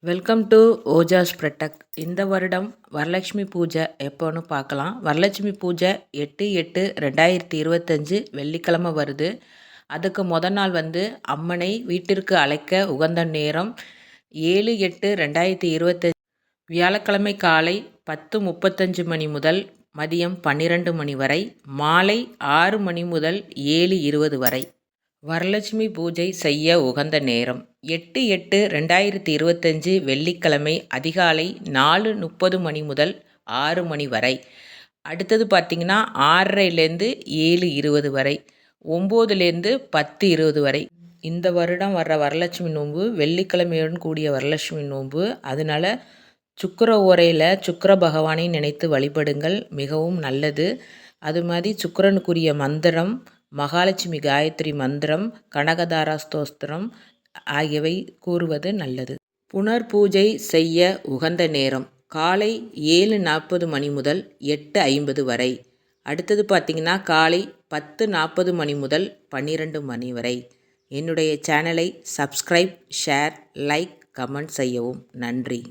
Welcome to Ojas protect. இந்த வருடம் வரலட்சுமி பூஜை எப்போன்னு பார்க்கலாம். வரலட்சுமி பூஜை 8/8/2025 வெள்ளிக்கிழமை வருது. அதுக்கு நாள் அம்மனை வீட்டிற்கு அழைக்க உகந்த நேரம் 7/8/2025 வியாழக்கிழமை காலை 10:35 மணி முதல் மதியம் 12 மணி வரை, மாலை 6 மணி முதல் 7:20 வரை. வரலட்சுமி பூஜை செய்ய உகந்த நேரம் 8/8/2025 வெள்ளிக்கிழமை அதிகாலை 4:30 மணி முதல் 6 மணி வரை. அடுத்தது பார்த்திங்கன்னா 6:30லேருந்து 7:20 வரை, 9லேருந்து 10:20 வரை. இந்த வருடம் வர்ற வரலட்சுமி நோன்பு வெள்ளிக்கிழமையுடன் கூடிய வரலட்சுமி நோன்பு. அதனால் சுக்கிர ஓரையில் சுக்கிர பகவானை நினைத்து வழிபடுங்கள், மிகவும் நல்லது. அது மாதிரி சுக்கிரனுக்குரிய மந்திரம் மகாலட்சுமி காயத்ரி மந்திரம், கனகதாரா ஸ்தோத்திரம் ஆகியவை கூறுவது நல்லது. புனர் பூஜை செய்ய உகந்த நேரம் காலை 7:40 மணி முதல் 8:50 வரை. அடுத்தது பார்த்திங்கன்னா காலை 10:40 மணி முதல் 12 மணி வரை. என்னுடைய சேனலை சப்ஸ்கிரைப், ஷேர், லைக், கமெண்ட் செய்யவும். நன்றி.